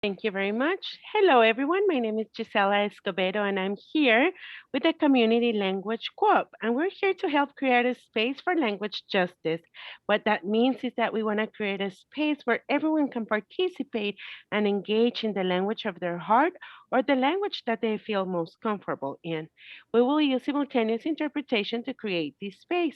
Thank you very much. Hello, everyone. My name is Gisela Escobedo, and I'm here with the Community Language Co-op. And we're here to help create a space for language justice. What that means is that we want to create a space where everyone can participate and engage in the language of their heart or the language that they feel most comfortable in. We will use simultaneous interpretation to create this space.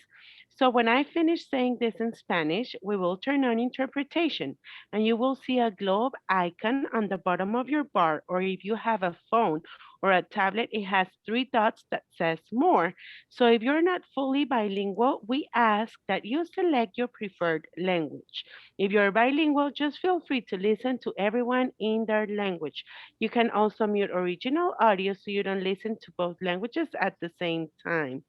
So when I finish saying this in Spanish, we will turn on interpretation and you will see a globe icon on the bottom of your bar, or if you have a phone or a tablet, it has three dots that says more. So if you're not fully bilingual, we ask that you select your preferred language. If you're bilingual, just feel free to listen to everyone in their language. You can also mute original audio so you don't listen to both languages at the same time.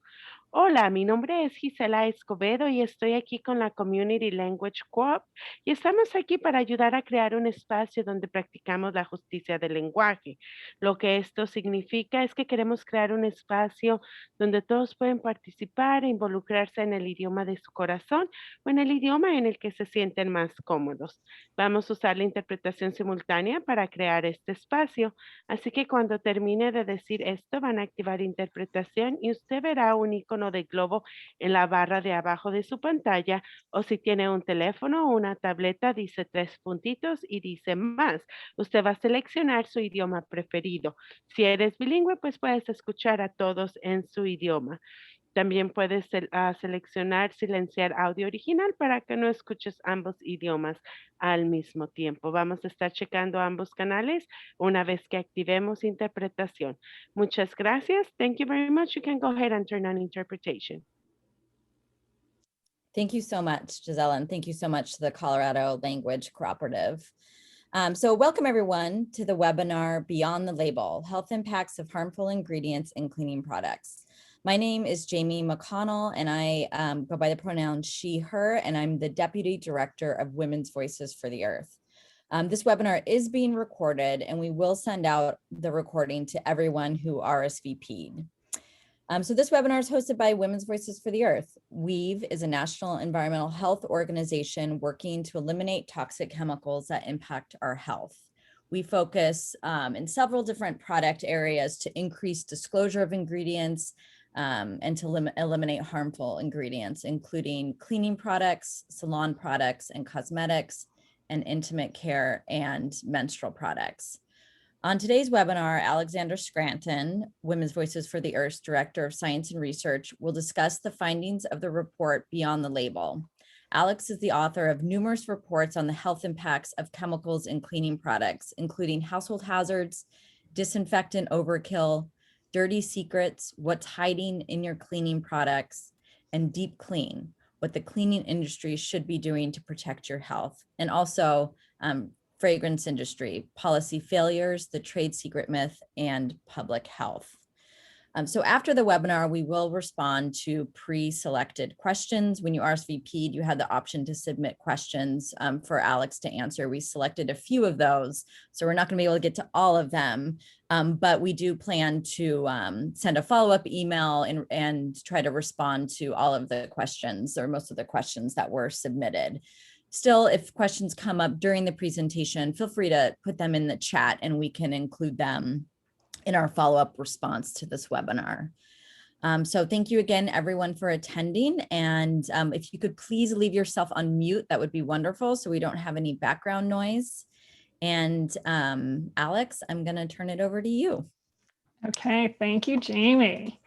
Hola, mi nombre es Gisela Escobedo y estoy aquí con la Community Language Co-op y estamos aquí para ayudar a crear un espacio donde practicamos la justicia del lenguaje. Lo que esto significa es que queremos crear un espacio donde todos pueden participar e involucrarse en el idioma de su corazón o en el idioma en el que se sienten más cómodos. Vamos a usar la interpretación simultánea para crear este espacio. Así que cuando termine de decir esto, van a activar interpretación y usted verá un icono de globo en la barra de abajo de su pantalla o si tiene un teléfono o una tableta, dice tres puntitos y dice más. Usted va a seleccionar su idioma preferido. Si eres bilingüe, pues puedes escuchar a todos en su idioma. También puedes seleccionar silenciar audio original para que no escuches ambos idiomas al mismo tiempo. Vamos a estar checando ambos canales una vez que activemos interpretación. Muchas gracias. Thank you very much. You can go ahead and turn on interpretation. Thank you so much, Gisela, and thank you so much to the Colorado Language Cooperative. So welcome everyone to the webinar Beyond the Label, Health Impacts of Harmful Ingredients in Cleaning Products. My name is Jamie McConnell and I go by the pronoun she, her, and I'm the Deputy Director of Women's Voices for the Earth. This webinar is being recorded and we will send out the recording to everyone who RSVP'd. So this webinar is hosted by Women's Voices for the Earth. WEAVE is a national environmental health organization working to eliminate toxic chemicals that impact our health. We focus in several different product areas to increase disclosure of ingredients and to eliminate harmful ingredients, including cleaning products, salon products, and cosmetics, and intimate care and menstrual products. On today's webinar, Alexander Scranton, Women's Voices for the Earth's Director of Science and Research, will discuss the findings of the report Beyond the Label. Alex is the author of numerous reports on the health impacts of chemicals in cleaning products, including household hazards, disinfectant overkill, dirty secrets, what's hiding in your cleaning products, and deep clean, what the cleaning industry should be doing to protect your health, and also fragrance industry, policy failures, the trade secret myth, and public health. So after the webinar, we will respond to pre-selected questions. When you RSVP'd, you had the option to submit questions for Alex to answer. We selected a few of those, so we're not going to be able to get to all of them, but we do plan to send a follow-up email and try to respond to all of the questions or most of the questions that were submitted. Still, if questions come up during the presentation, feel free to put them in the chat and we can include them in our follow-up response to this webinar. So thank you again, everyone, for attending. And if you could please leave yourself on mute, that would be wonderful so we don't have any background noise. And Alex, I'm going to turn it over to you. Okay, thank you, Jamie.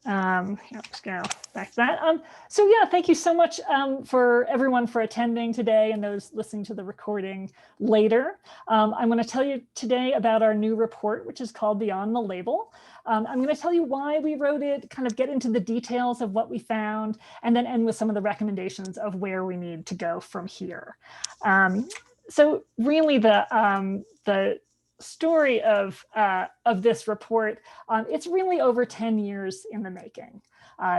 I'm just going to back to that. So yeah, thank you so much for everyone for attending today and those listening to the recording later. I'm going to tell you today about our new report, which is called Beyond the Label. I'm going to tell you why we wrote it, kind of get into the details of what we found, and then end with some of the recommendations of where we need to go from here. So really the story of this report, it's really over 10 years in the making.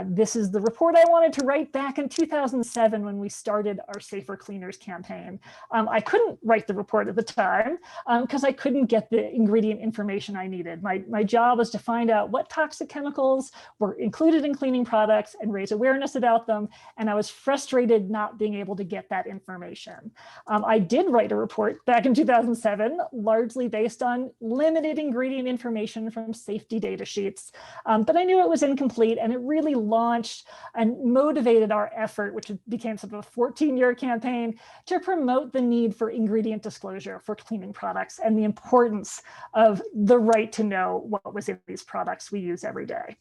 This is the report I wanted to write back in 2007 when we started our Safer Cleaners campaign. I couldn't write the report at the time because I couldn't get the ingredient information I needed. My job was to find out what toxic chemicals were included in cleaning products and raise awareness about them. And I was frustrated not being able to get that information. I did write a report back in 2007, largely based on limited ingredient information from safety data sheets. But I knew it was incomplete, and it really launched and motivated our effort, which became sort of a 14-year campaign, to promote the need for ingredient disclosure for cleaning products and the importance of the right to know what was in these products we use every day.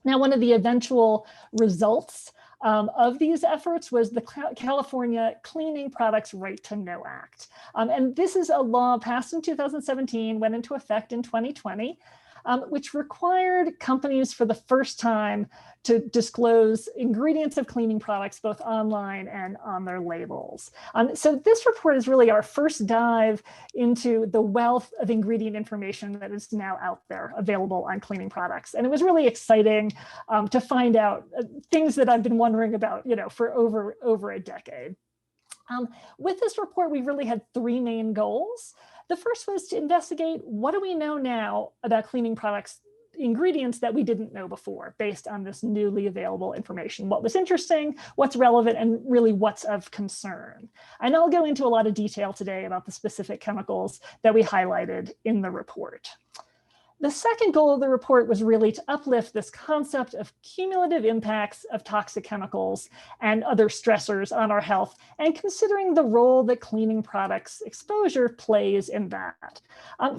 Now, one of the eventual results of these efforts was the California Cleaning Products Right to Know Act. And this is a law passed in 2017, went into effect in 2020, which required companies for the first time to disclose ingredients of cleaning products both online and on their labels. So this report is really our first dive into the wealth of ingredient information that is now out there available on cleaning products. And it was really exciting to find out things that I've been wondering about, for over a decade. With this report, we really had three main goals. The first was to investigate what do we know now about cleaning products ingredients that we didn't know before based on this newly available information. What was interesting, what's relevant, and really what's of concern. And I'll go into a lot of detail today about the specific chemicals that we highlighted in the report. The second goal of the report was really to uplift this concept of cumulative impacts of toxic chemicals and other stressors on our health, and considering the role that cleaning products exposure plays in that.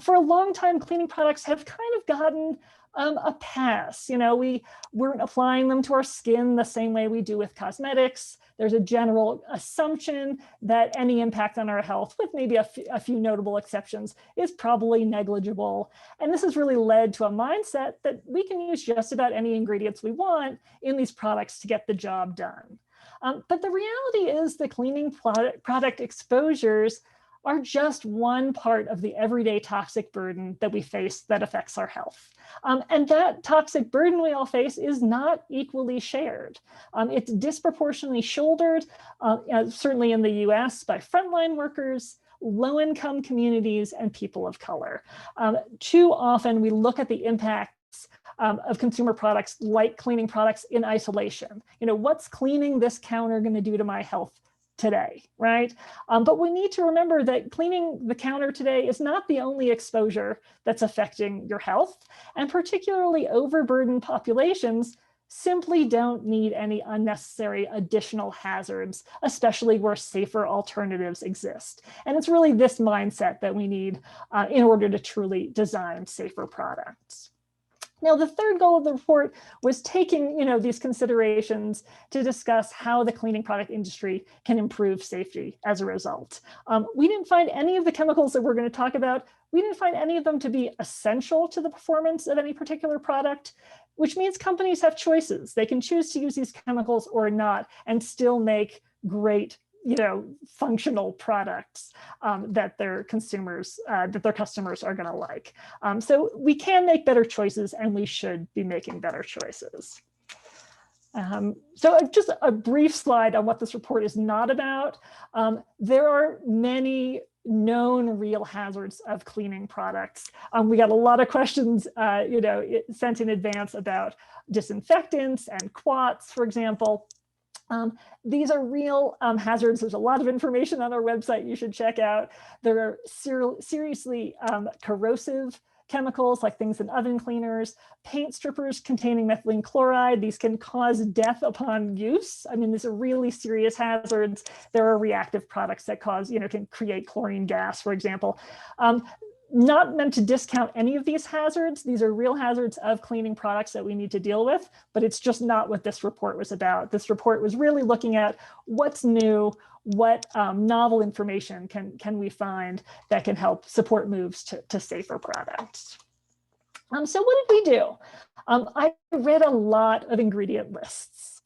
For a long time, cleaning products have kind of gotten a pass. We weren't applying them to our skin the same way we do with cosmetics. There's a general assumption that any impact on our health, with maybe a few notable exceptions, is probably negligible. And this has really led to a mindset that we can use just about any ingredients we want in these products to get the job done. But the reality is the cleaning product exposures are just one part of the everyday toxic burden that we face that affects our health. And that toxic burden we all face is not equally shared. It's disproportionately shouldered, certainly in the US, by frontline workers, low-income communities, and people of color. Too often we look at the impacts of consumer products like cleaning products in isolation. What's cleaning this counter going to do to my health today, right? But we need to remember that cleaning the counter today is not the only exposure that's affecting your health, and particularly overburdened populations simply don't need any unnecessary additional hazards, especially where safer alternatives exist. And it's really this mindset that we need in order to truly design safer products. Now, the third goal of the report was taking these considerations to discuss how the cleaning product industry can improve safety as a result. We didn't find any of the chemicals that we're going to talk about, we didn't find any of them to be essential to the performance of any particular product, which means companies have choices. They can choose to use these chemicals or not and still make great functional products that their customers are going to like. So we can make better choices, and we should be making better choices. So just a brief slide on what this report is not about. There are many known real hazards of cleaning products. We got a lot of questions, sent in advance about disinfectants and quats, for example. These are real hazards. There's a lot of information on our website you should check out. There are seriously corrosive chemicals like things in oven cleaners, paint strippers containing methylene chloride. These can cause death upon use. I mean, these are really serious hazards. There are reactive products that can create chlorine gas, for example. Not meant to discount any of these hazards. These are real hazards of cleaning products that we need to deal with, but it's just not what this report was about. This report was really looking at what's new, what novel information can we find that can help support moves to safer products. So what did we do? I read a lot of ingredient lists.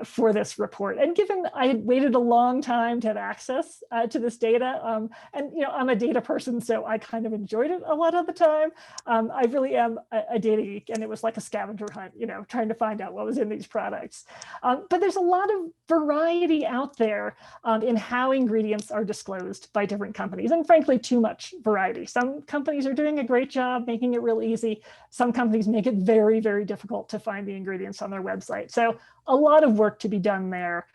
for this report. And given I had waited a long time to have access to this data, and I'm a data person, so I kind of enjoyed it a lot of the time. I really am a data geek, and it was like a scavenger hunt, trying to find out what was in these products. But there's a lot of variety out there in how ingredients are disclosed by different companies, and frankly, too much variety. Some companies are doing a great job making it real easy. Some companies make it very, very difficult to find the ingredients on their website. So a lot of work to be done there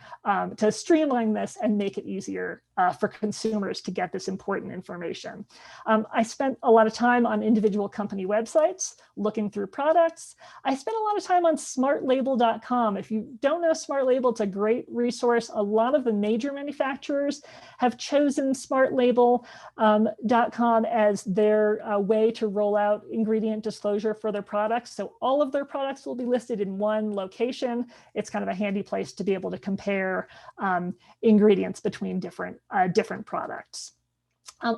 to streamline this and make it easier for consumers to get this important information. I spent a lot of time on individual company websites looking through products. I spent a lot of time on smartlabel.com. If you don't know Smart Label, it's a great resource. A lot of the major manufacturers have chosen smartlabel.com as their way to roll out ingredient disclosure for their products. So all of their products will be listed in one location. It's kind of a handy place to be able to compare ingredients between different products.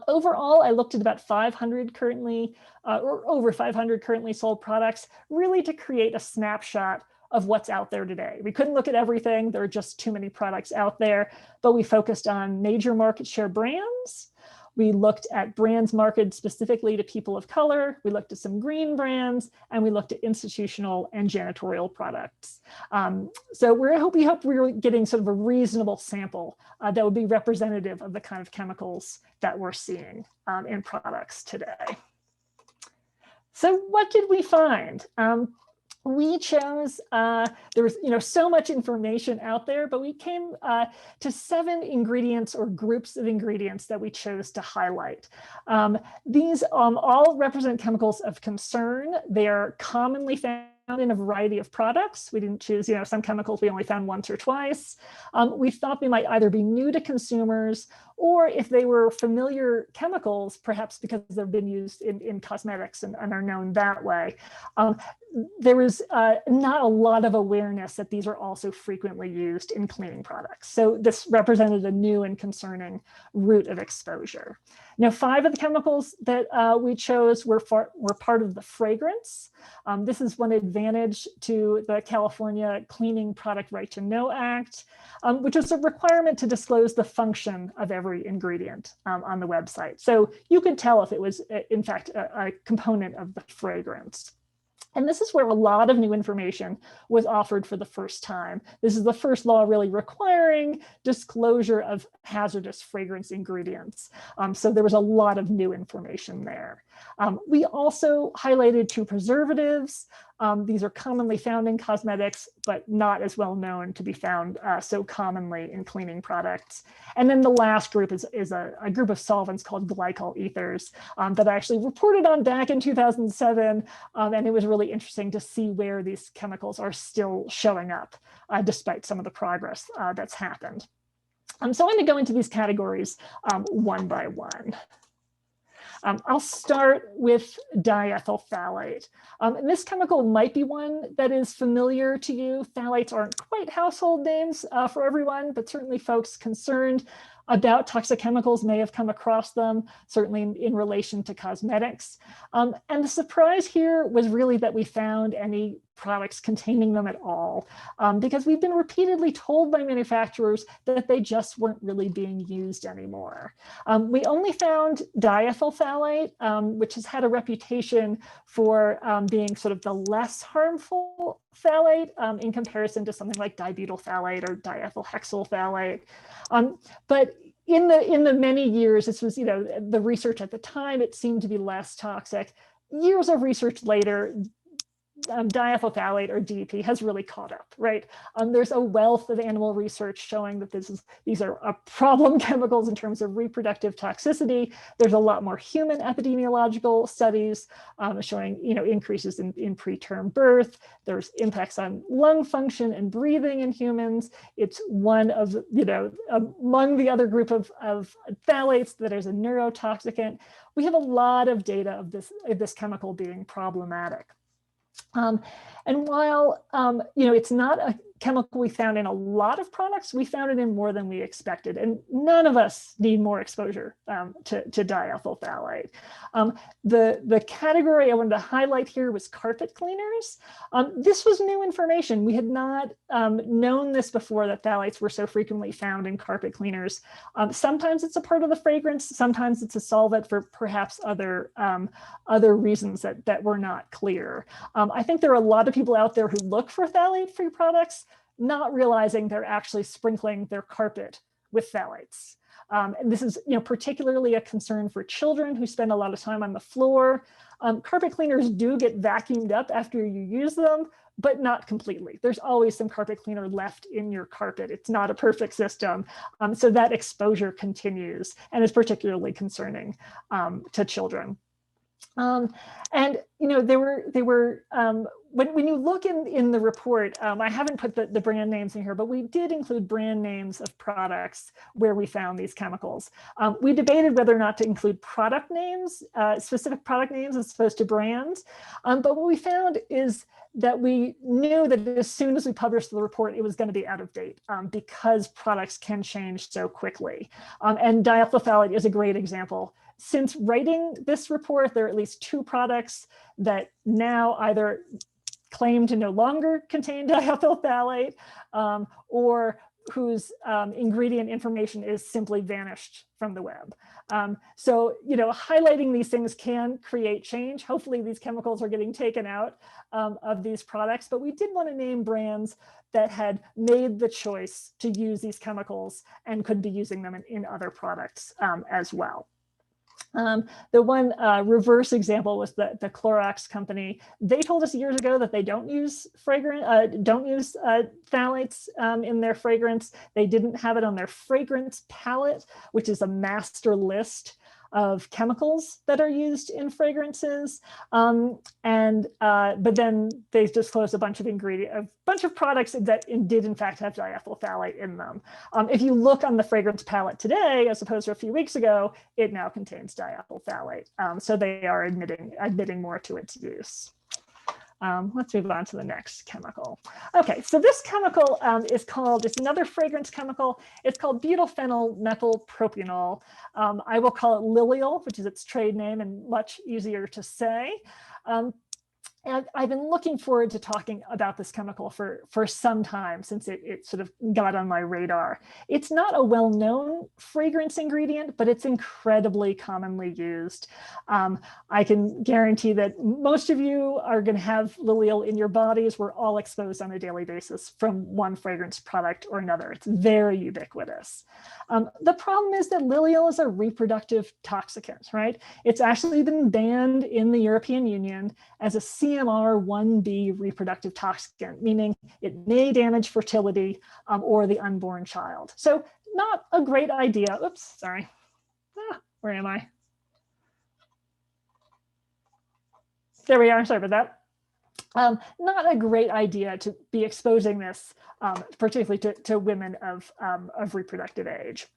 Overall, I looked at about 500 currently, or over 500 currently sold products, really to create a snapshot of what's out there today. We couldn't look at everything. There are just too many products out there, but we focused on major market share brands. We looked at brands marketed specifically to people of color. We looked at some green brands, and we looked at institutional and janitorial products. So we hope we're getting sort of a reasonable sample that would be representative of the kind of chemicals that we're seeing in products today. So what did we find? We chose, there was so much information out there, but we came to 7 ingredients or groups of ingredients that we chose to highlight. These all represent chemicals of concern. They are commonly found in a variety of products. We didn't choose, some chemicals we only found once or twice. We thought they might either be new to consumers, or if they were familiar chemicals, perhaps because they've been used in cosmetics and are known that way. There was not a lot of awareness that these are also frequently used in cleaning products. So this represented a new and concerning route of exposure. Now, 5 of the chemicals that we chose were part of the fragrance. This is one advantage to the California Cleaning Product Right to Know Act, which is a requirement to disclose the function of every ingredient on the website. So you could tell if it was, in fact, a component of the fragrance. And this is where a lot of new information was offered for the first time. This is the first law really requiring disclosure of hazardous fragrance ingredients. So there was a lot of new information there. We also highlighted 2 preservatives. These are commonly found in cosmetics, but not as well known to be found so commonly in cleaning products. And then the last group is a group of solvents called Glycol Ethers that I actually reported on back in 2007. And it was really interesting to see where these chemicals are still showing up, despite some of the progress that's happened. So I'm going to go into these categories one by one. I'll start with diethyl phthalate. And this chemical might be one that is familiar to you. Phthalates aren't quite household names for everyone, but certainly folks concerned about toxic chemicals may have come across them, certainly in relation to cosmetics. And the surprise here was really that we found any products containing them at all, because we've been repeatedly told by manufacturers that they just weren't really being used anymore. We only found diethyl phthalate, which has had a reputation for being sort of the less harmful phthalate in comparison to something like dibutyl phthalate or diethyl hexyl phthalate. But in the many years, this was, the research at the time, it seemed to be less toxic. Years of research later, diethyl phthalate or DEP has really caught up, right? There's a wealth of animal research showing that these are problem chemicals in terms of reproductive toxicity. There's a lot more human epidemiological studies showing, increases in preterm birth. There's impacts on lung function and breathing in humans. It's one of, among the other group of phthalates that is a neurotoxicant. We have a lot of data of this chemical being problematic. And while, it's not a chemical we found in a lot of products. We found it in more than we expected, and none of us need more exposure to diethyl phthalate. The category I wanted to highlight here was carpet cleaners. This was new information. We had not known this before, that phthalates were so frequently found in carpet cleaners. Sometimes it's a part of the fragrance, sometimes it's a solvent for perhaps other reasons that were not clear. I think there are a lot of people out there who look for phthalate-free products, not realizing they're actually sprinkling their carpet with phthalates. And this is, particularly a concern for children who spend a lot of time on the floor. Carpet cleaners do get vacuumed up after you use them, but not completely. There's always some carpet cleaner left in your carpet. It's not a perfect system. So that exposure continues and is particularly concerning to children. And they were when you look in the report, I haven't put the brand names in here, but we did include brand names of products where we found these chemicals. We debated whether or not to include product names, specific product names as opposed to brands. But what we found is that we knew that as soon as we published the report, it was going to be out of date because products can change so quickly. And diethyl phthalate is a great example. Since writing this report, there are at least 2 products that now either claim to no longer contain diethyl phthalate or whose ingredient information is simply vanished from the web. So, highlighting these things can create change. Hopefully these chemicals are getting taken out of these products, but we did want to name brands that had made the choice to use these chemicals and could be using them in other products as well. The one reverse example was the Clorox company. They told us years ago that they don't use phthalates in their fragrance. They didn't have it on their fragrance palette, which is a master list of chemicals that are used in fragrances. But then they disclosed a bunch of products that did in fact have diethyl phthalate in them. If you look on the fragrance palette today, as opposed to a few weeks ago, it now contains diethyl phthalate. So they are admitting more to its use. Let's move on to the next chemical. Okay, so this chemical it's another fragrance chemical. It's called butylphenyl methyl propanol. I will call it Lilial, which is its trade name and much easier to say. And I've been looking forward to talking about this chemical for some time, since it sort of got on my radar. It's not a well-known fragrance ingredient, but it's incredibly commonly used. I can guarantee that most of you are going to have Lilial in your bodies. We're all exposed on a daily basis from one fragrance product or another. It's very ubiquitous. The problem is that Lilial is a reproductive toxicant, right? It's actually been banned in the European Union as a CMR 1B reproductive toxicant, meaning it may damage fertility or the unborn child. So not a great idea. Oops, sorry. Where am I? There we are, sorry about that. Not a great idea to be exposing this, particularly to women of reproductive age.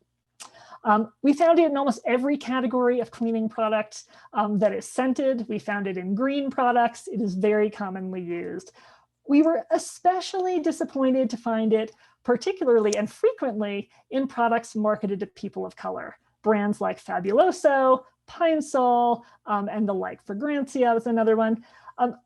We found it in almost every category of cleaning products that is scented. We found it in green products. It is very commonly used. We were especially disappointed to find it particularly and frequently in products marketed to people of color. Brands like Fabuloso, Pine Sol, and the like. Fragrantia is another one.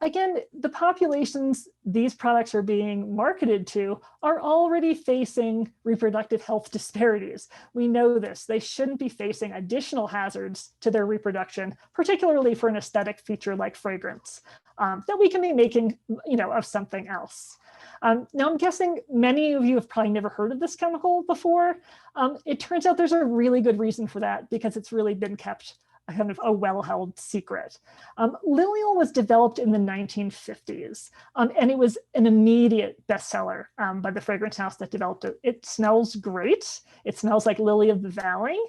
Again, the populations these products are being marketed to are already facing reproductive health disparities. We know this. They shouldn't be facing additional hazards to their reproduction, particularly for an aesthetic feature like fragrance, that we can be making, of something else. Now, I'm guessing many of you have probably never heard of this chemical before. It turns out there's a really good reason for that, because it's really been kept kind of a well-held secret. Lilial was developed in the 1950s, and it was an immediate bestseller by the fragrance house that developed it. It smells great. It smells like lily of the valley.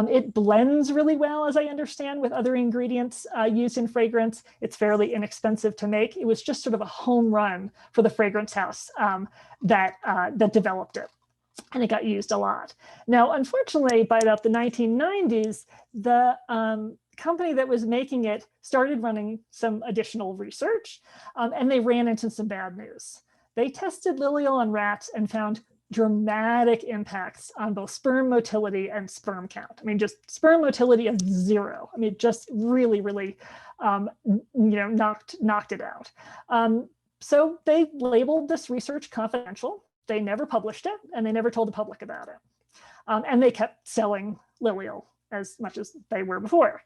It blends really well, as I understand, with other ingredients used in fragrance. It's fairly inexpensive to make. It was just sort of a home run for the fragrance house that developed it. And it got used a lot. Now, unfortunately, by about the 1990s, the company that was making it started running some additional research, and they ran into some bad news. They tested Lilial on rats and found dramatic impacts on both sperm motility and sperm count. I mean, just sperm motility of 0. I mean, just really, really, knocked it out. So they labeled this research confidential. They never published it, and they never told the public about it. And they kept selling Lilial as much as they were before.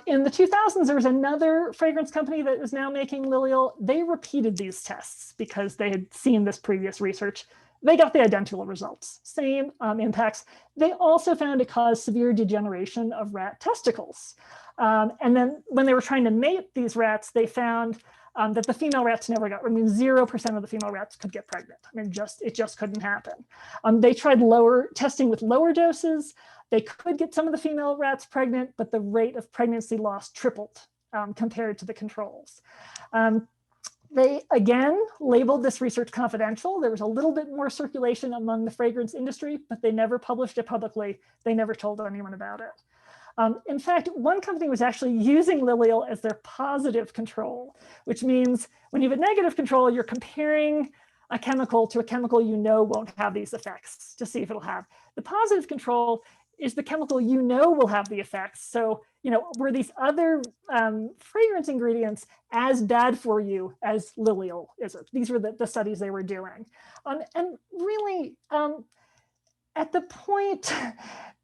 In the 2000s, there was another fragrance company that is now making Lilial. They repeated these tests because they had seen this previous research. They got the identical results, same impacts. They also found it caused severe degeneration of rat testicles. And then when they were trying to mate these rats, they found that the female rats never got, 0% of the female rats could get pregnant. I mean, it just couldn't happen. They tried testing with lower doses. They could get some of the female rats pregnant, but the rate of pregnancy loss tripled compared to the controls. They, again, labeled this research confidential. There was a little bit more circulation among the fragrance industry, but they never published it publicly. They never told anyone about it. In fact, one company was actually using Lilial as their positive control, which means when you have a negative control, you're comparing a chemical to a chemical you know won't have these effects to see if it'll have. The positive control is the chemical you know will have the effects. So, were these other fragrance ingredients as bad for you as Lilial is it? These were the studies they were doing. And really, at the point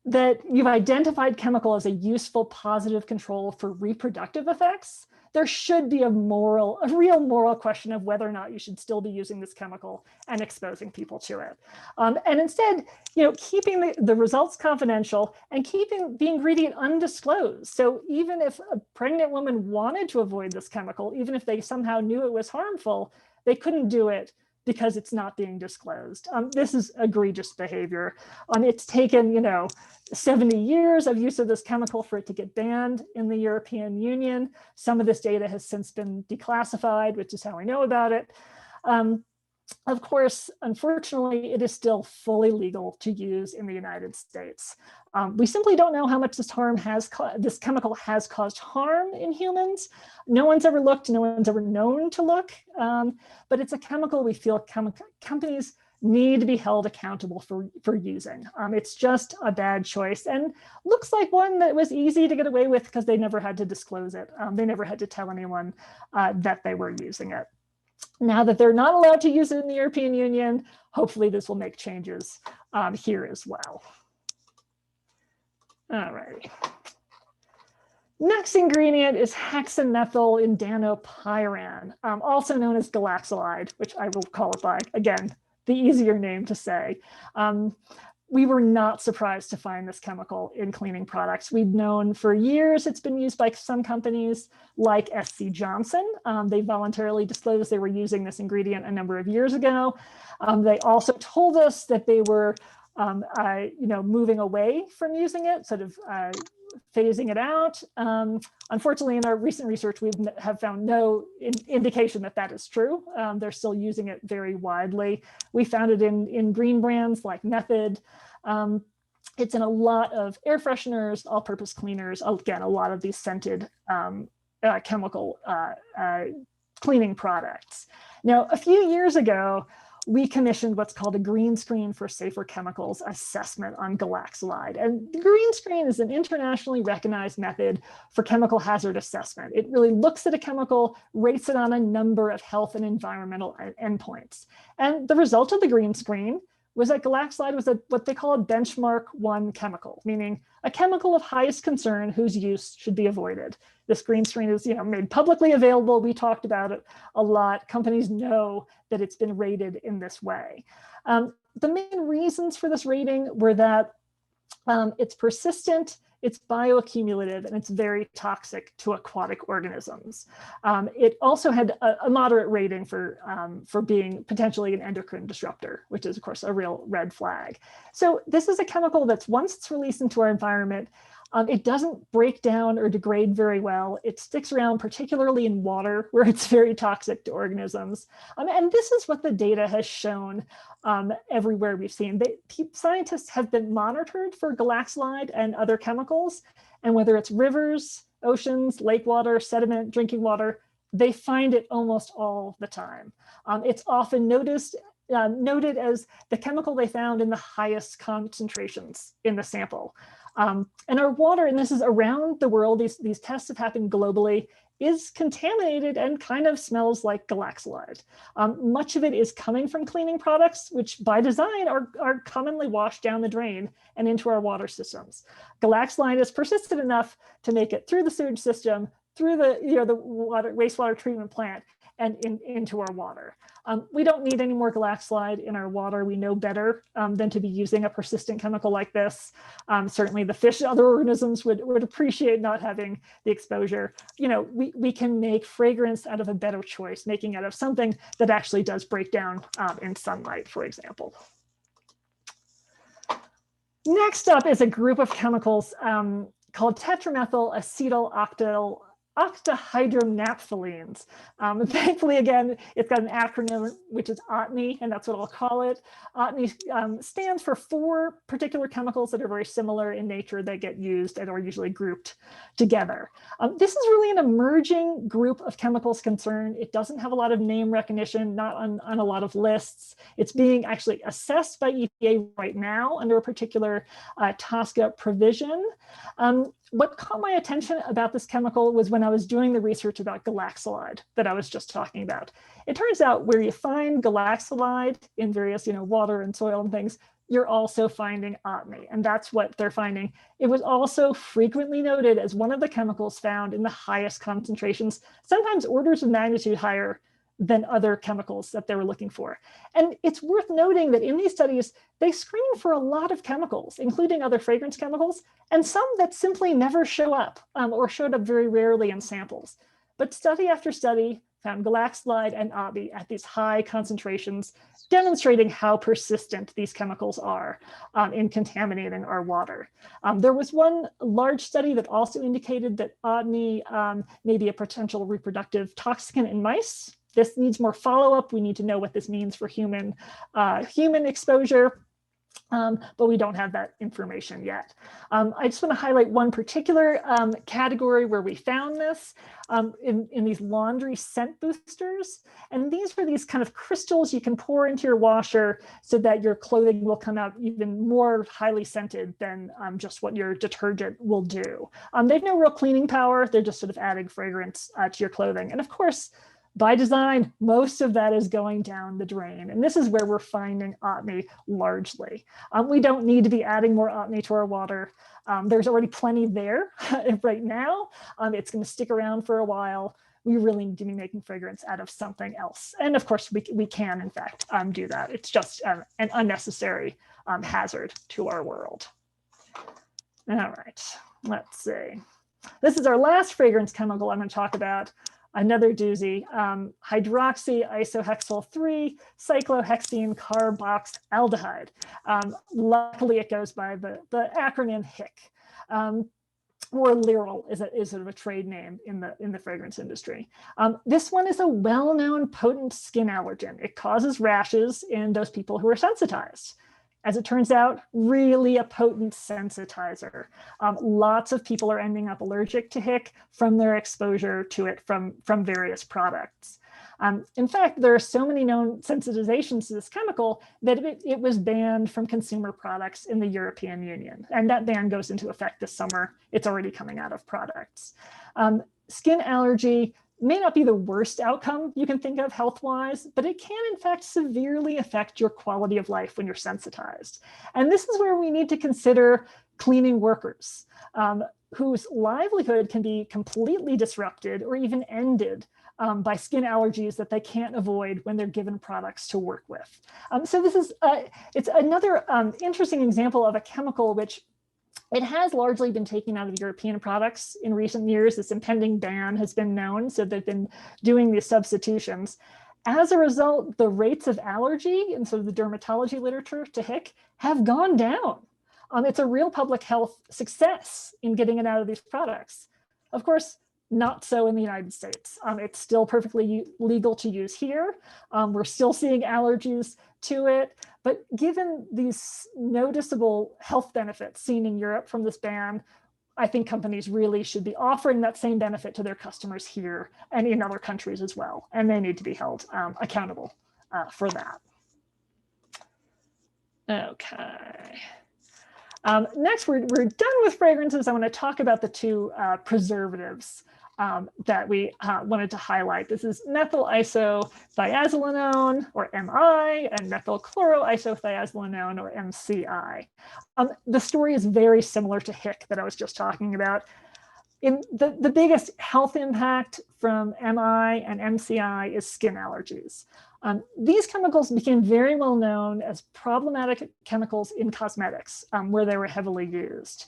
that you've identified chemical as a useful positive control for reproductive effects, there should be a real moral question of whether or not you should still be using this chemical and exposing people to it. And instead, keeping the results confidential and keeping the ingredient undisclosed. So even if a pregnant woman wanted to avoid this chemical, even if they somehow knew it was harmful, they couldn't do it because it's not being disclosed. This is egregious behavior. It's taken, 70 years of use of this chemical for it to get banned in the European Union. Some of this data has since been declassified, which is how we know about it. Of course, unfortunately, it is still fully legal to use in the United States. We simply don't know how much this chemical has caused harm in humans. No one's ever looked, no one's ever known to look, but it's a chemical we feel companies need to be held accountable for using. It's just a bad choice and looks like one that was easy to get away with because they never had to disclose it. They never had to tell anyone that they were using it. Now that they're not allowed to use it in the European Union, hopefully this will make changes here as well. All right. Next ingredient is hexamethyl indanopyran, also known as galaxolide, which I will call it by, again, the easier name to say. We were not surprised to find this chemical in cleaning products. We'd known for years it's been used by some companies like SC Johnson. They voluntarily disclosed they were using this ingredient a number of years ago. They also told us that they were moving away from using it, sort of phasing it out. Unfortunately, in our recent research, we have found no indication that that is true. They're still using it very widely. We found it in green brands like Methyl. It's in a lot of air fresheners, all-purpose cleaners, again, a lot of these scented chemical cleaning products. Now, a few years ago, we commissioned what's called a green screen for safer chemicals assessment on galaxolide. And the green screen is an internationally recognized method for chemical hazard assessment. It really looks at a chemical, rates it on a number of health and environmental endpoints. And the result of the green screen was that galaxolide was what they call a benchmark 1 chemical, meaning a chemical of highest concern whose use should be avoided. This green screen is made publicly available. We talked about it a lot. Companies know that it's been rated in this way. The main reasons for this rating were that it's persistent, it's bioaccumulative, and it's very toxic to aquatic organisms. It also had a moderate rating for being potentially an endocrine disruptor, which is, of course, a real red flag. So this is a chemical that's, once it's released into our environment, it doesn't break down or degrade very well. It sticks around, particularly in water, where it's very toxic to organisms. And this is what the data has shown everywhere we've seen. Scientists have been monitored for galaxolide and other chemicals, and whether it's rivers, oceans, lake water, sediment, drinking water, they find it almost all the time. It's often noted as the chemical they found in the highest concentrations in the sample. And our water, and this is around the world, these tests have happened globally, is contaminated and kind of smells like galaxolide. Much of it is coming from cleaning products, which by design are commonly washed down the drain and into our water systems. Galaxolide is persistent enough to make it through the sewage system, through the wastewater treatment plant, and into our water. We don't need any more galaxolide in our water. We know better than to be using a persistent chemical like this. Certainly the fish and other organisms would appreciate not having the exposure. We can make fragrance out of a better choice, making out of something that actually does break down in sunlight, for example. Next up is a group of chemicals called Tetramethylacetyl octahydronaphthalenes. Thankfully, again, it's got an acronym, which is OTNI, and that's what I'll call it. OTNI stands for 4 particular chemicals that are very similar in nature that get used and are usually grouped together. This is really an emerging group of chemicals concerned. It doesn't have a lot of name recognition, not on a lot of lists. It's being actually assessed by EPA right now under a particular TSCA provision. What caught my attention about this chemical was when I was doing the research about galaxolide that I was just talking about. It turns out where you find galaxolide in various, water and soil and things, you're also finding OTNI, and that's what they're finding. It was also frequently noted as one of the chemicals found in the highest concentrations, sometimes orders of magnitude higher than other chemicals that they were looking for. And it's worth noting that in these studies, they screen for a lot of chemicals, including other fragrance chemicals, and some that simply never show up or showed up very rarely in samples. But study after study found galaxolide and OTNI at these high concentrations, demonstrating how persistent these chemicals are in contaminating our water. There was one large study that also indicated that OTNI may be a potential reproductive toxin in mice. This needs more follow-up. We need to know what this means for human exposure. But we don't have that information yet. I just want to highlight one particular category where we found this in these laundry scent boosters. And these are these kind of crystals you can pour into your washer so that your clothing will come out even more highly scented than just what your detergent will do. They have no real cleaning power. They're just sort of adding fragrance to your clothing. And of course, by design, most of that is going down the drain. And this is where we're finding OTNI largely. We don't need to be adding more OTNI to our water. There's already plenty there right now. It's going to stick around for a while. We really need to be making fragrance out of something else. And of course, we can, in fact, do that. It's just an unnecessary hazard to our world. All right, let's see. This is our last fragrance chemical I'm going to talk about. Another doozy, hydroxyisohexyl 3-cyclohexene carboxaldehyde. Luckily, it goes by the acronym HIC, or Lilial is sort of a trade name in the fragrance industry. This one is a well-known potent skin allergen. It causes rashes in those people who are sensitized. As it turns out, really a potent sensitizer. Lots of people are ending up allergic to HIC from their exposure to it from various products. In fact, there are so many known sensitizations to this chemical that it was banned from consumer products in the European Union. And that ban goes into effect this summer. It's already coming out of products. Skin allergy may not be the worst outcome you can think of health-wise, but it can in fact severely affect your quality of life when you're sensitized. And this is where we need to consider cleaning workers whose livelihood can be completely disrupted or even ended by skin allergies that they can't avoid when they're given products to work with. So this is it's another interesting example of a chemical which it has largely been taken out of European products in recent years. This impending ban has been known, so they've been doing these substitutions. As a result, the rates of allergy in sort of the dermatology literature to HIC have gone down. It's a real public health success in getting it out of these products. Of course, not so in the United States. It's still perfectly legal to use here. We're still seeing allergies to it. But given these noticeable health benefits seen in Europe from this ban, I think companies really should be offering that same benefit to their customers here and in other countries as well. And they need to be held accountable for that. Okay. Next, we're done with fragrances. I want to talk about the two preservatives that we wanted to highlight. This is methyl isothiazolinone, or MI, and methyl chloroisothiazolinone, or MCI. The story is very similar to HIC that I was just talking about. In the biggest health impact from MI and MCI is skin allergies. These chemicals became very well known as problematic chemicals in cosmetics, where they were heavily used.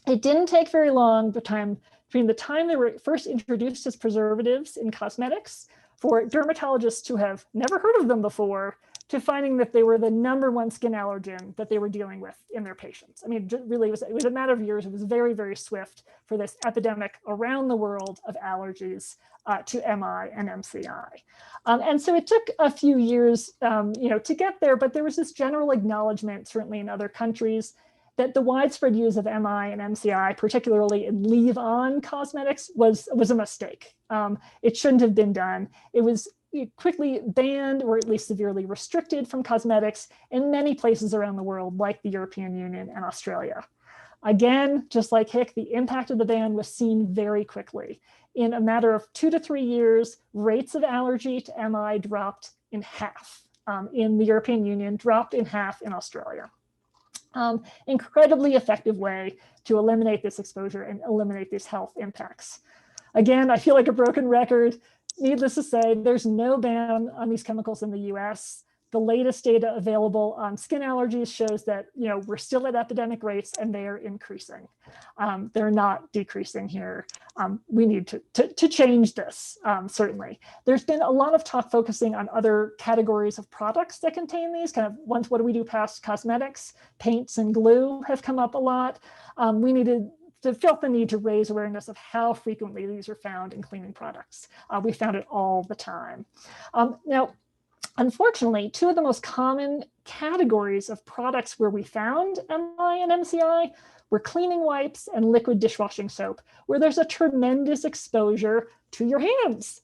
It didn't take very long between the time they were first introduced as preservatives in cosmetics for dermatologists who have never heard of them before to finding that they were the #1 skin allergen that they were dealing with in their patients. I mean, really, it was a matter of years. It was very, very swift for this epidemic around the world of allergies to MI and MCI. And so it took a few years, to get there, but there was this general acknowledgement, certainly in other countries, that the widespread use of MI and MCI, particularly in leave-on cosmetics, was a mistake. It shouldn't have been done. It was quickly banned or at least severely restricted from cosmetics in many places around the world, like the European Union and Australia. Again, just like HIC, the impact of the ban was seen very quickly. In a matter of 2 to 3 years, rates of allergy to MI dropped in half in the European Union, dropped in half in Australia. Incredibly effective way to eliminate this exposure and eliminate these health impacts. Again, I feel like a broken record. Needless to say, there's no ban on these chemicals in the US. The latest data available on skin allergies shows that we're still at epidemic rates and they are increasing. They're not decreasing here. We need to change this, certainly. There's been a lot of talk focusing on other categories of products that contain these, what do we do past cosmetics? Paints and glue have come up a lot. We felt the need to raise awareness of how frequently these are found in cleaning products. We found it all the time. Now, unfortunately, 2 of the most common categories of products where we found MI and MCI were cleaning wipes and liquid dishwashing soap, where there's a tremendous exposure to your hands.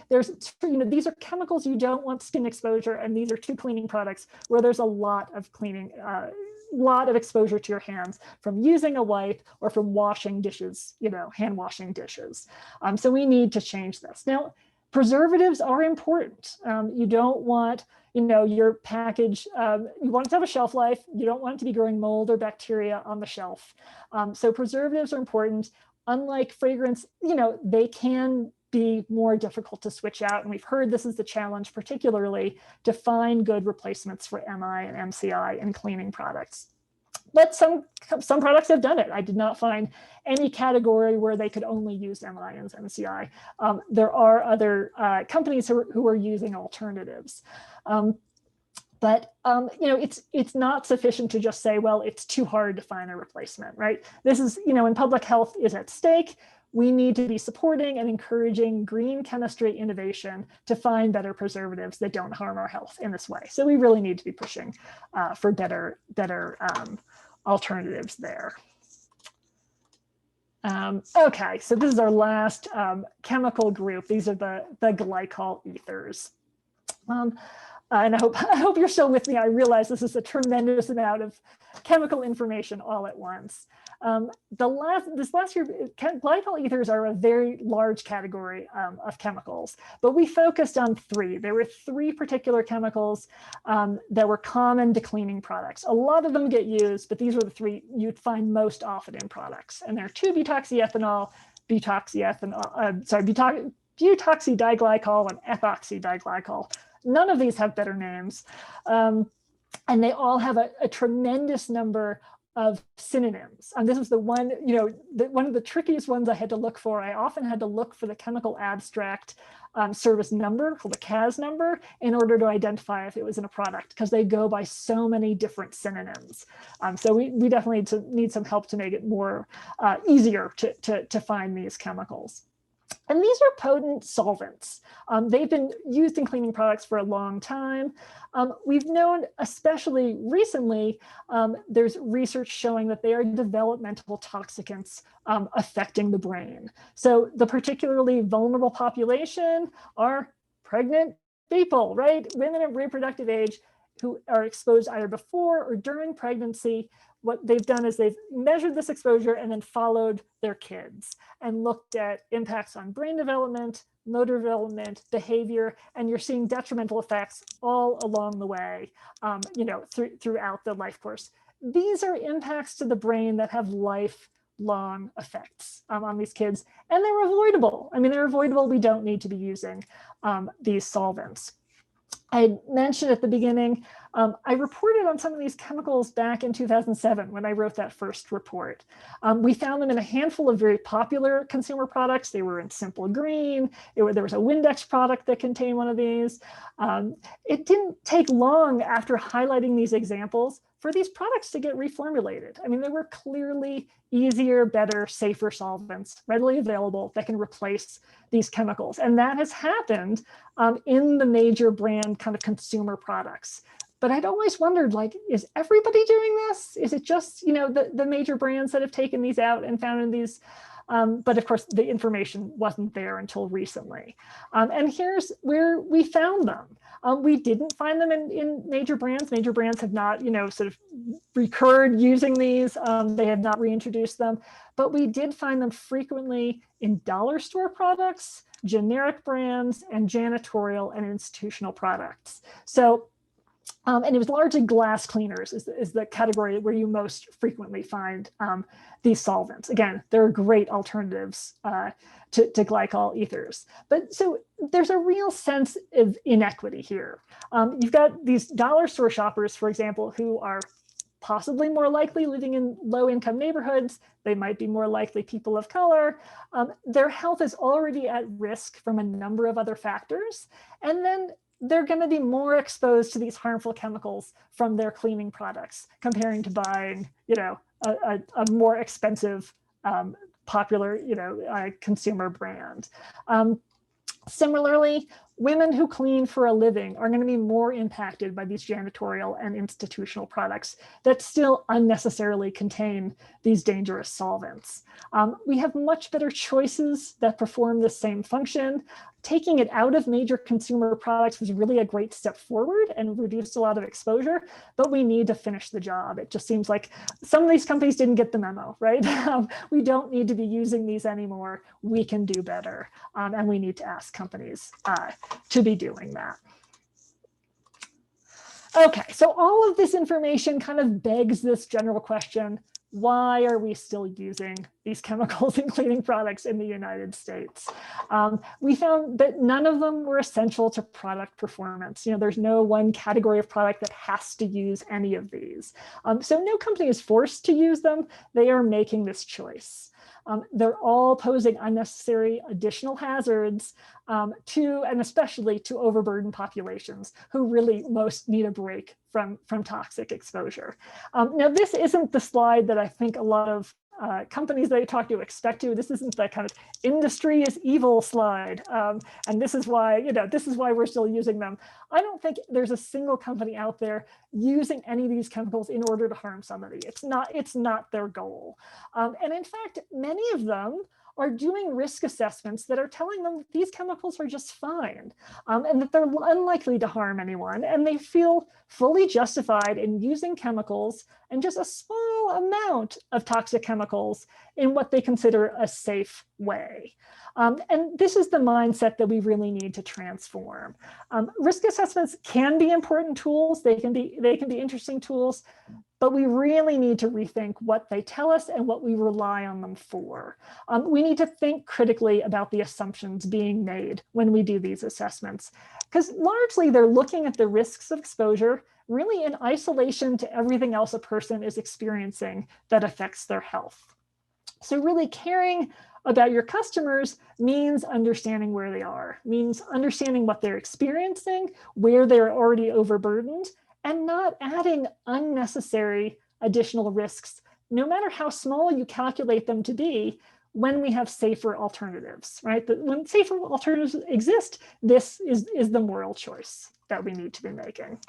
These are chemicals you don't want skin exposure, and these are 2 cleaning products where there's a lot of exposure to your hands from using a wipe or from washing dishes, hand washing dishes. So we need to change this. Now, preservatives are important. You don't want, your package, you want it to have a shelf life. You don't want it to be growing mold or bacteria on the shelf. So preservatives are important. Unlike fragrance, they can be more difficult to switch out. And we've heard this is the challenge, particularly to find good replacements for MI and MCI in cleaning products. But some products have done it. I did not find any category where they could only use MI and MCI. There are other companies who are using alternatives. It's not sufficient to just say, well, it's too hard to find a replacement, right? This is, when public health is at stake, we need to be supporting and encouraging green chemistry innovation to find better preservatives that don't harm our health in this way. So we really need to be pushing for better alternatives there. Okay, so this is our last chemical group. These are the glycol ethers. And I hope you're still with me. I realize this is a tremendous amount of chemical information all at once. This last year, glycol ethers are a very large category of chemicals, but we focused on 3. There were 3 particular chemicals that were common to cleaning products. A lot of them get used, but these were the 3 you'd find most often in products. And they're 2-butoxyethanol, butoxydiglycol, and ethoxydiglycol. None of these have better names. And they all have a tremendous number of synonyms. And this was the one, one of the trickiest ones I had to look for. I often had to look for the chemical abstract service number, called the CAS number, in order to identify if it was in a product, because they go by so many different synonyms. So we definitely need some help to make it more easier to find these chemicals. And these are potent solvents. They've been used in cleaning products for a long time. We've known, especially recently, there's research showing that they are developmental toxicants affecting the brain. So the particularly vulnerable population are pregnant people, right? Women of reproductive age who are exposed either before or during pregnancy. What they've done is they've measured this exposure and then followed their kids and looked at impacts on brain development, motor development, behavior, and you're seeing detrimental effects all along the way, throughout the life course. These are impacts to the brain that have lifelong effects on these kids, and they're avoidable. I mean, they're avoidable. We don't need to be using these solvents. I mentioned at the beginning, I reported on some of these chemicals back in 2007 when I wrote that first report. We found them in a handful of very popular consumer products. They were in Simple Green. There was a Windex product that contained one of these. It didn't take long after highlighting these examples for these products to get reformulated. I mean, they were clearly easier, better, safer solvents readily available that can replace these chemicals. And that has happened in the major brand kind of consumer products. But I'd always wondered, like, is everybody doing this? Is it just, the major brands that have taken these out and found in these? But of course, the information wasn't there until recently. And here's where we found them. We didn't find them in major brands. Major brands have not, sort of recurred using these. They have not reintroduced them. But we did find them frequently in dollar store products, generic brands, and janitorial and institutional products. So, and it was largely glass cleaners is the category where you most frequently find these solvents. Again, there are great alternatives to glycol ethers. But so there's a real sense of inequity here. You've got these dollar store shoppers, for example, who are possibly more likely living in low-income neighborhoods. They might be more likely people of color. Their health is already at risk from a number of other factors. And then they're going to be more exposed to these harmful chemicals from their cleaning products, comparing to buying, a more expensive, popular, consumer brand. Similarly, women who clean for a living are going to be more impacted by these janitorial and institutional products that still unnecessarily contain these dangerous solvents. We have much better choices that perform the same function. Taking it out of major consumer products was really a great step forward and reduced a lot of exposure, but we need to finish the job. It just seems like some of these companies didn't get the memo, right? We don't need to be using these anymore. We can do better, and we need to ask companies to be doing that. Okay, so all of this information kind of begs this general question: why are we still using these chemicals in cleaning products in the United States? We found that none of them were essential to product performance. There's no one category of product that has to use any of these. So no company is forced to use them. They are making this choice. They're all posing unnecessary additional hazards to, and especially to, overburdened populations who really most need a break from toxic exposure. Now, this isn't the slide that I think a lot of companies that I talk to expect to. This isn't the kind of industry is evil slide. And this is why, we're still using them. I don't think there's a single company out there using any of these chemicals in order to harm somebody. It's not their goal. And in fact, many of them are doing risk assessments that are telling them that these chemicals are just fine, and that they're unlikely to harm anyone. And they feel fully justified in using chemicals and just a small amount of toxic chemicals in what they consider a safe way. And this is the mindset that we really need to transform. Risk assessments can be important tools. They can be interesting tools, but we really need to rethink what they tell us and what we rely on them for. We need to think critically about the assumptions being made when we do these assessments, because largely they're looking at the risks of exposure really in isolation to everything else a person is experiencing that affects their health. So really caring about your customers means understanding where they are, means understanding what they're experiencing, where they're already overburdened, and not adding unnecessary additional risks, no matter how small you calculate them to be, when we have safer alternatives, right? When safer alternatives exist, this is the moral choice that we need to be making.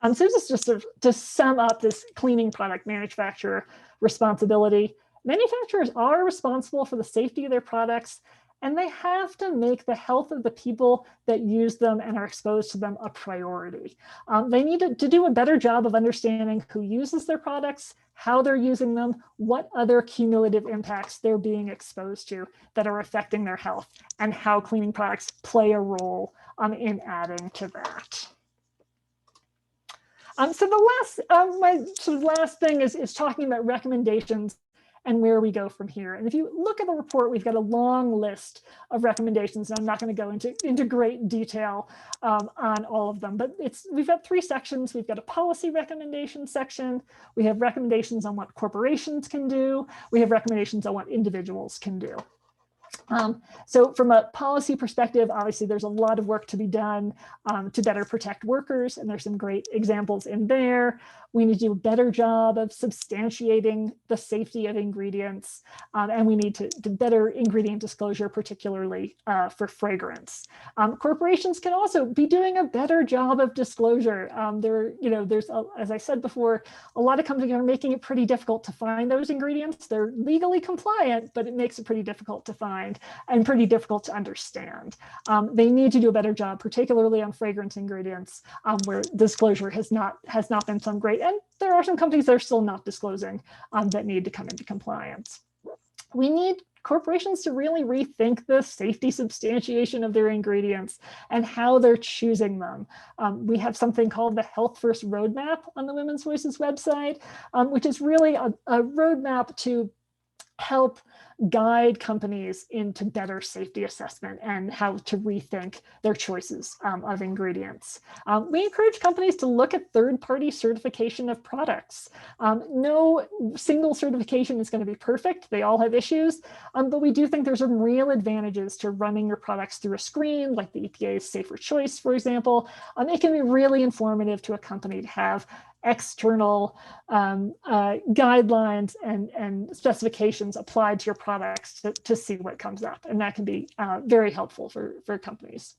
So this is just to sum up this cleaning product manufacturer responsibility. Manufacturers are responsible for the safety of their products, and they have to make the health of the people that use them and are exposed to them a priority. They need to do a better job of understanding who uses their products, how they're using them, what other cumulative impacts they're being exposed to that are affecting their health, and how cleaning products play a role in adding to that. So the last, my sort of last thing is talking about recommendations and where we go from here. And if you look at the report, we've got a long list of recommendations. And I'm not going to go into great detail on all of them, but we've got 3 sections. We've got a policy recommendation section. We have recommendations on what corporations can do. We have recommendations on what individuals can do. So from a policy perspective, obviously there's a lot of work to be done to better protect workers, and there's some great examples in there. We need to do a better job of substantiating the safety of ingredients, and we need to better ingredient disclosure, particularly for fragrance. Corporations can also be doing a better job of disclosure. There's, as I said before, a lot of companies are making it pretty difficult to find those ingredients. They're legally compliant, but it makes it pretty difficult to find and pretty difficult to understand. They need to do a better job, particularly on fragrance ingredients, where disclosure has not been so great. And there are some companies that are still not disclosing that need to come into compliance. We need corporations to really rethink the safety substantiation of their ingredients and how they're choosing them. We have something called the Health First Roadmap on the Women's Voices website, which is really a roadmap to help guide companies into better safety assessment and how to rethink their choices of ingredients. We encourage companies to look at third-party certification of products. No single certification is going to be perfect. They all have issues, but we do think there's some real advantages to running your products through a screen, like the EPA's Safer Choice, for example. It can be really informative to a company to have external guidelines and specifications applied to your products to see what comes up. And that can be very helpful for companies.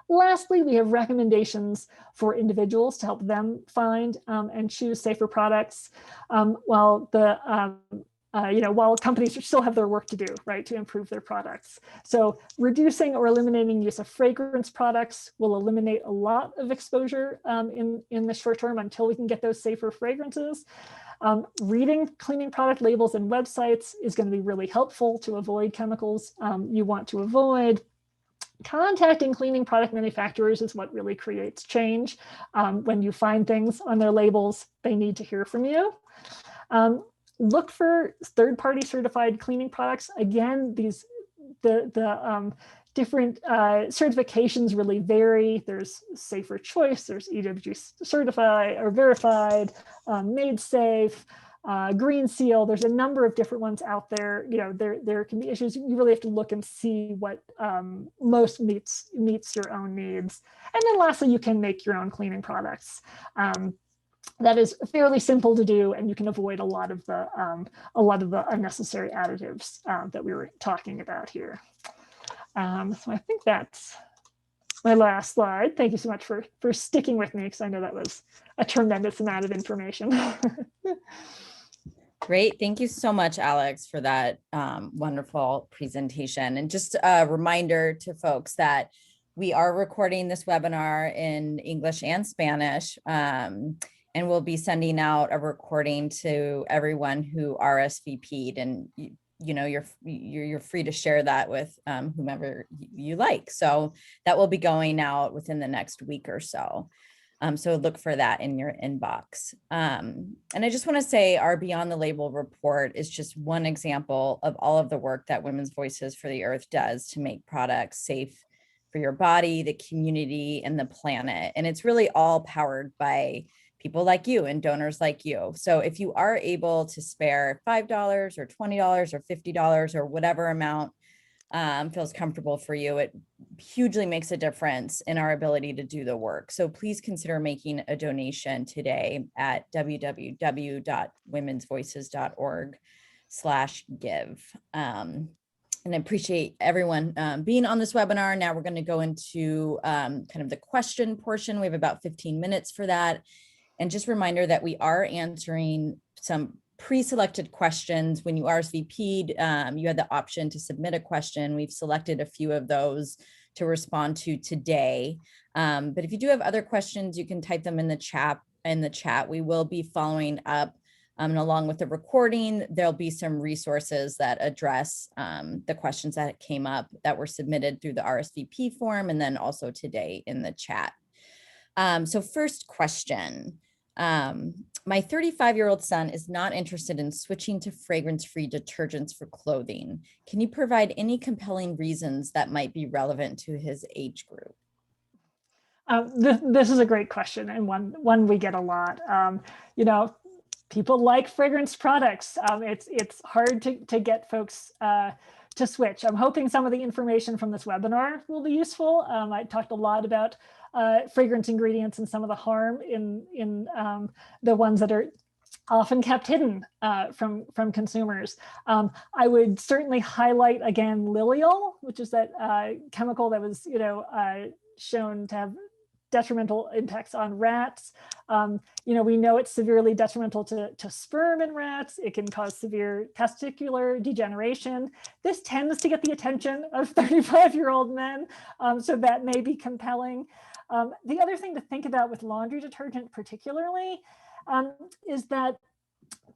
Lastly, we have recommendations for individuals to help them find and choose safer products, while companies still have their work to do, right, to improve their products. So reducing or eliminating use of fragrance products will eliminate a lot of exposure in the short term until we can get those safer fragrances. Reading cleaning product labels and websites is going to be really helpful to avoid chemicals you want to avoid. Contacting cleaning product manufacturers is what really creates change. When you find things on their labels, they need to hear from you. Look for third-party certified cleaning products. Again, the different certifications really vary. There's Safer Choice, there's EWG certified or verified, Made Safe, Green Seal. There's a number of different ones out there. There can be issues. You really have to look and see what most meets your own needs. And then lastly, you can make your own cleaning products. That is fairly simple to do, and you can avoid a lot of the unnecessary additives that we were talking about here. So I think that's my last slide. Thank you so much for sticking with me, because I know that was a tremendous amount of information. Great. Thank you so much, Alex, for that wonderful presentation. And just a reminder to folks that we are recording this webinar in English and Spanish. And we'll be sending out a recording to everyone who RSVP'd, and you're free to share that with whomever you like. So that will be going out within the next week or so. So look for that in your inbox. And I just want to say our Beyond the Label report is just one example of all of the work that Women's Voices for the Earth does to make products safe for your body, the community, and the planet. And it's really all powered by people like you and donors like you. So if you are able to spare $5 or $20 or $50 or whatever amount feels comfortable for you, it hugely makes a difference in our ability to do the work. So please consider making a donation today at www.womensvoices.org. www.preservatives.org/give. And I appreciate everyone being on this webinar. Now we're going to go into kind of the question portion. We have about 15 minutes for that. And just a reminder that we are answering some pre-selected questions. When you RSVP'd, you had the option to submit a question. We've selected a few of those to respond to today. But if you do have other questions, you can type them in the chat. We will be following up. And along with the recording, there'll be some resources that address the questions that came up that were submitted through the RSVP form, and then also today in the chat. So first question. My 35-year-old son is not interested in switching to fragrance-free detergents for clothing. Can you provide any compelling reasons that might be relevant to his age group? This is a great question, and one we get a lot. People like fragrance products. It's hard to get folks to switch. I'm hoping some of the information from this webinar will be useful. I talked a lot about fragrance ingredients and some of the harm in the ones that are often kept hidden from consumers. I would certainly highlight again Lilial, which is that chemical that was shown to have detrimental impacts on rats. We know it's severely detrimental to sperm in rats. It can cause severe testicular degeneration. This tends to get the attention of 35-year-old men, so that may be compelling. The other thing to think about with laundry detergent particularly is that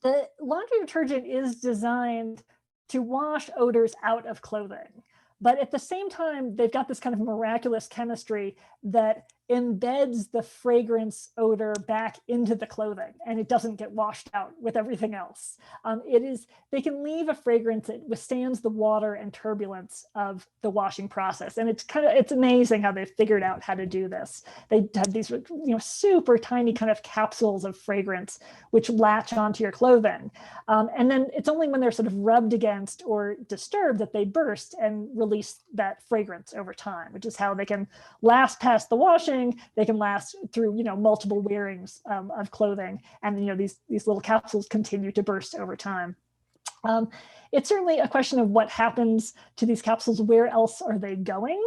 the laundry detergent is designed to wash odors out of clothing. But at the same time, they've got this kind of miraculous chemistry that embeds the fragrance odor back into the clothing, and it doesn't get washed out with everything else. They can leave a fragrance that withstands the water and turbulence of the washing process. And it's amazing how they've figured out how to do this. They have these super tiny kind of capsules of fragrance which latch onto your clothing. And then it's only when they're sort of rubbed against or disturbed that they burst and release that fragrance over time, which is how they can last past the washing. They can last through multiple wearings of clothing, and these little capsules continue to burst over time. It's certainly a question of what happens to these capsules. Where else are they going?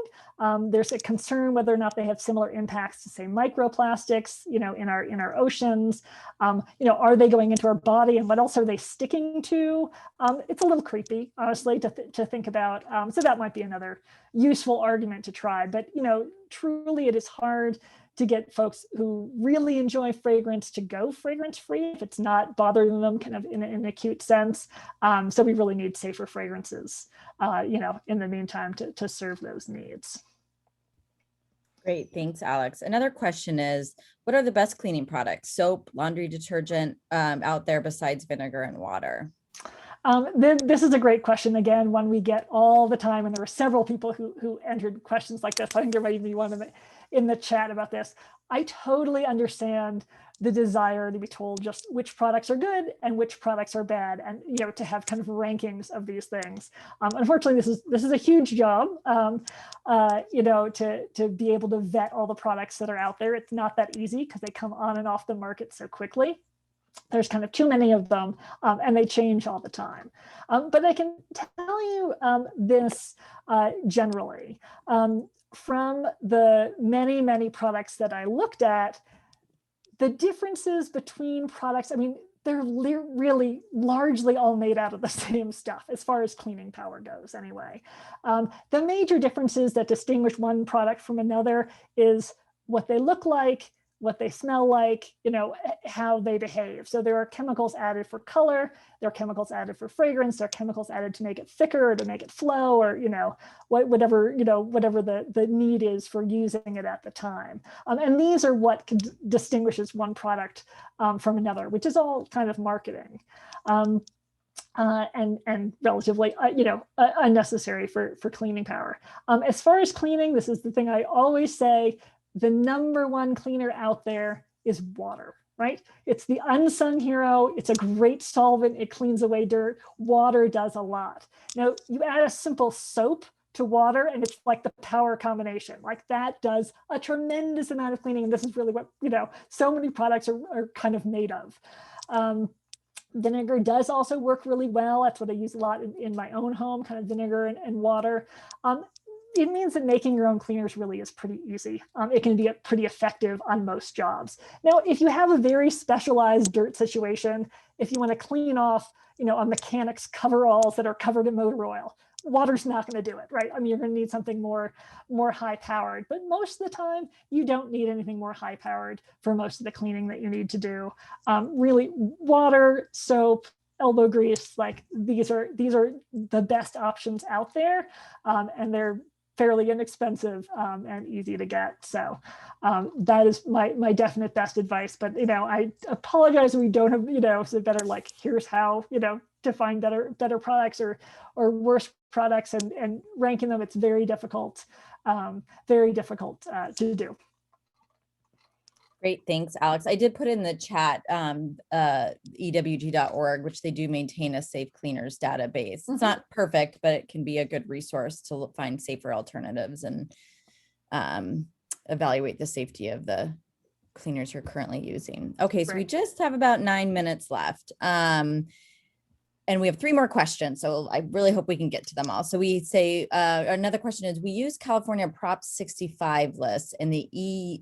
There's a concern whether or not they have similar impacts to, say, microplastics, in our oceans. Are they going into our body, and what else are they sticking to? It's a little creepy, honestly, to think about. So that might be another useful argument to try. But truly, it is hard to get folks who really enjoy fragrance to go fragrance-free if it's not bothering them kind of in an acute sense. So we really need safer fragrances, in the meantime to serve those needs. Great, thanks, Alex. Another question is, what are the best cleaning products, soap, laundry detergent out there besides vinegar and water? This is a great question. Again, one we get all the time, and there were several people who entered questions like this. I think there might even be one in the chat about this. I totally understand the desire to be told just which products are good and which products are bad, and to have kind of rankings of these things. Unfortunately, this is a huge job. To be able to vet all the products that are out there. It's not that easy because they come on and off the market so quickly. There's kind of too many of them, and they change all the time. But I can tell you this generally. From the many products that I looked at, the differences between products, they're really largely all made out of the same stuff as far as cleaning power goes anyway. The major differences that distinguish one product from another is what they look like, what they smell like, how they behave. So there are chemicals added for color, there are chemicals added for fragrance, there are chemicals added to make it thicker or to make it flow, or whatever the need is for using it at the time. And these are what distinguishes one product from another, which is all kind of marketing. And relatively, unnecessary for cleaning power. As far as cleaning, this is the thing I always say. The number one cleaner out there is water, right? It's the unsung hero. It's a great solvent. It cleans away dirt. Water does a lot. Now, you add a simple soap to water, and it's like the power combination. Like that does a tremendous amount of cleaning. And this is really what, so many products are kind of made of. Vinegar does also work really well. That's what I use a lot in my own home, kind of vinegar and water. It means that making your own cleaners really is pretty easy. It can be pretty effective on most jobs. Now, if you have a very specialized dirt situation, if you want to clean off, a mechanic's coveralls that are covered in motor oil, water's not going to do it, right? I mean, you're going to need something more high powered, but most of the time you don't need anything more high powered for most of the cleaning that you need to do. Really, water, soap, elbow grease, like these are the best options out there, and they're fairly inexpensive and easy to get. So that is my definite best advice. But I apologize we don't have so better, like, here's how to find better products or worse products, and ranking them. It's very difficult to do. Great, thanks, Alex. I did put in the chat ewg.org, which they do maintain a safe cleaners database. It's not perfect, but it can be a good resource to find safer alternatives and evaluate the safety of the cleaners you're currently using. Okay, so we just have about 9 minutes left. And we have 3 more questions, so I really hope we can get to them all. So we say, another question is, we use California Prop 65 lists in the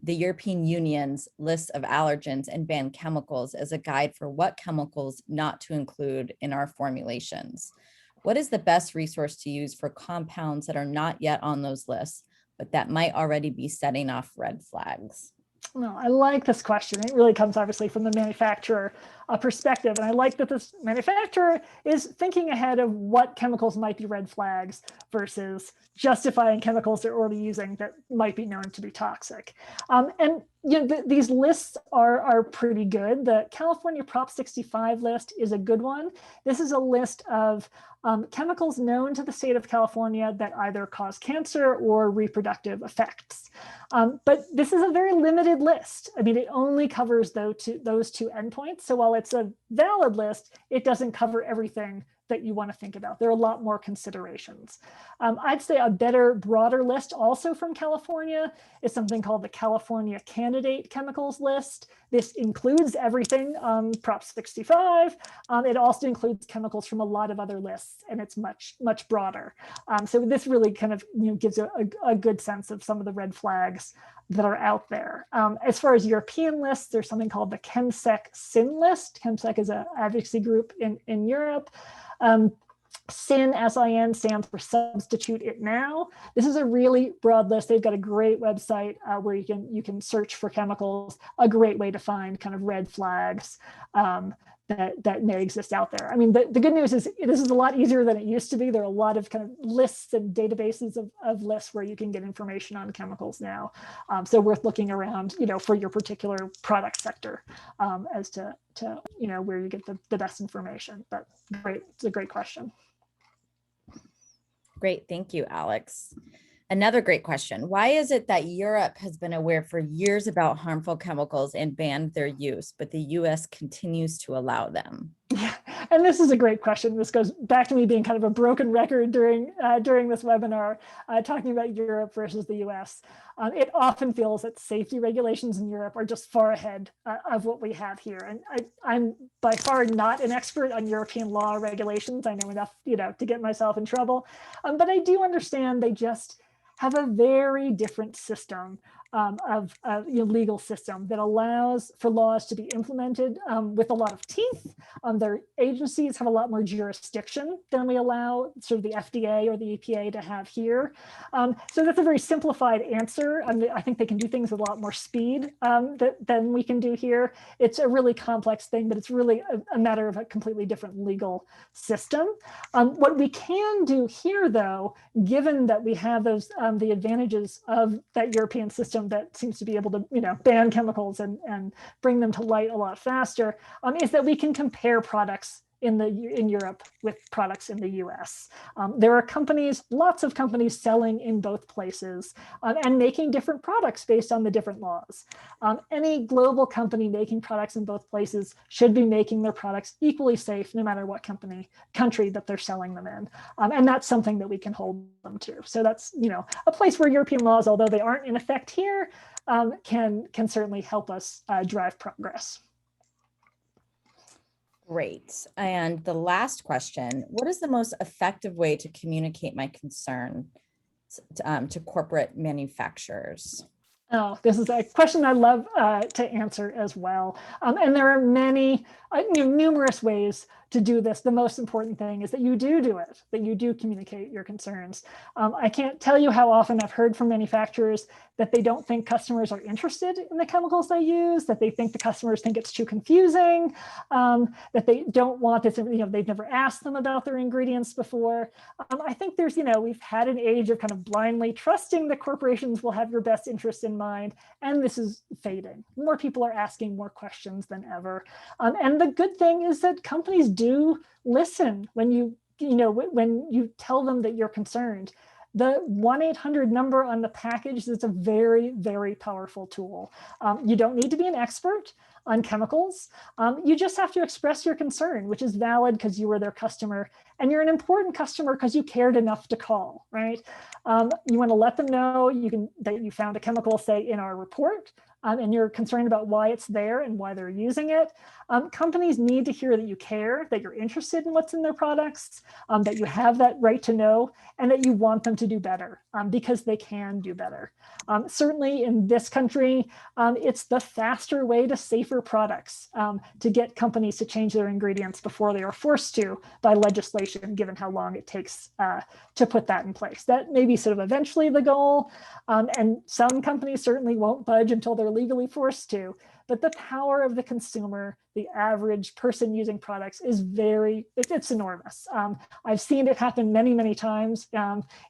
European Union's list of allergens and banned chemicals as a guide for what chemicals not to include in our formulations. What is the best resource to use for compounds that are not yet on those lists, but that might already be setting off red flags? No, I like this question. It really comes obviously from the manufacturer perspective. And I like that this manufacturer is thinking ahead of what chemicals might be red flags versus justifying chemicals they're already using that might be known to be toxic. And these lists are pretty good. The California Prop 65 list is a good one. This is a list of chemicals known to the state of California that either cause cancer or reproductive effects. But this is a very limited list. I mean, it only covers those two endpoints. So while it's a valid list, it doesn't cover everything that you want to think about. There are a lot more considerations. I'd say a better, broader list also from California is something called the California Candidate Chemicals List. This includes everything Prop 65. It also includes chemicals from a lot of other lists, and it's much, much broader. So this really kind of gives a good sense of some of the red flags that are out there. As far as European lists, there's something called the ChemSec SIN list. ChemSec is an advocacy group in Europe. SIN, S-I-N, stands for Substitute It Now. This is a really broad list. They've got a great website where you can search for chemicals, a great way to find kind of red flags that may exist out there. I mean, the good news is this is a lot easier than it used to be. There are a lot of kind of lists and databases of lists where you can get information on chemicals now. So worth looking around, for your particular product sector as to where you get the best information. But great, it's a great question. Great, thank you, Alex. Another great question. Why is it that Europe has been aware for years about harmful chemicals and banned their use, but the US continues to allow them? Yeah, and this is a great question. This goes back to me being kind of a broken record during this webinar, talking about Europe versus the US. It often feels that safety regulations in Europe are just far ahead of what we have here. And I'm by far not an expert on European law regulations. I know enough, to get myself in trouble. But I do understand they just have a very different system legal system that allows for laws to be implemented with a lot of teeth. Their agencies have a lot more jurisdiction than we allow sort of the FDA or the EPA to have here. So that's a very simplified answer. I think they can do things with a lot more speed than we can do here. It's a really complex thing, but it's really a matter of a completely different legal system. What we can do here, though, given that we have those the advantages of that European system that seems to be able to ban chemicals and bring them to light a lot faster, is that we can compare products in Europe with products in the US. There are companies, lots of companies selling in both places and making different products based on the different laws. Any global company making products in both places should be making their products equally safe no matter what country that they're selling them in. And that's something that we can hold them to. So that's a place where European laws, although they aren't in effect here, can certainly help us drive progress. Great. And the last question, what is the most effective way to communicate my concern to corporate manufacturers? Oh, this is a question I love to answer as well. And there are many, numerous ways to do this. The most important thing is that you do it, that you do communicate your concerns. I can't tell you how often I've heard from manufacturers that they don't think customers are interested in the chemicals they use, that they think the customers think it's too confusing, that they don't want this, they've never asked them about their ingredients before. I think there's, we've had an age of kind of blindly trusting that corporations will have your best interests in mind, and this is fading. More people are asking more questions than ever. And the good thing is that companies do listen when when you tell them that you're concerned. The 1-800 number on the package is a very, very powerful tool. You don't need to be an expert on chemicals. You just have to express your concern, which is valid because you were their customer, and you're an important customer because you cared enough to call, right? You want to let them know that you found a chemical, say, in our report, and you're concerned about why it's there and why they're using it. Companies need to hear that you care, that you're interested in what's in their products, that you have that right to know, and that you want them to do better because they can do better. Certainly in this country, it's the faster way to safer products to get companies to change their ingredients before they are forced to by legislation, given how long it takes to put that in place. That may be sort of eventually the goal. And some companies certainly won't budge until they're legally forced to. But the power of the consumer, the average person using products, is it's enormous. I've seen it happen many, many times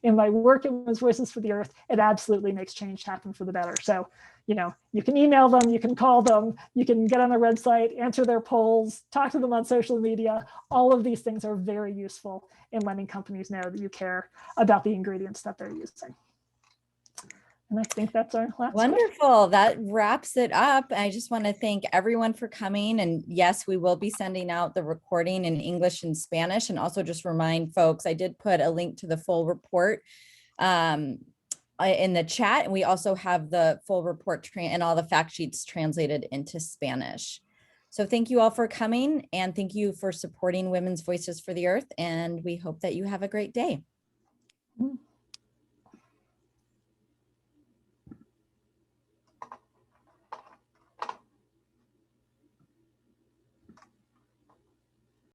in my work at Women's Voices for the Earth. It absolutely makes change happen for the better. So, you can email them, you can call them, you can get on their website, answer their polls, talk to them on social media. All of these things are very useful in letting companies know that you care about the ingredients that they're using. And I think that's our last Wonderful. question. That wraps it up. I just want to thank everyone for coming. And yes, we will be sending out the recording in English and Spanish. And also just remind folks, I did put a link to the full report in the chat. And we also have the full report and all the fact sheets translated into Spanish. So thank you all for coming, and thank you for supporting Women's Voices for the Earth. And we hope that you have a great day.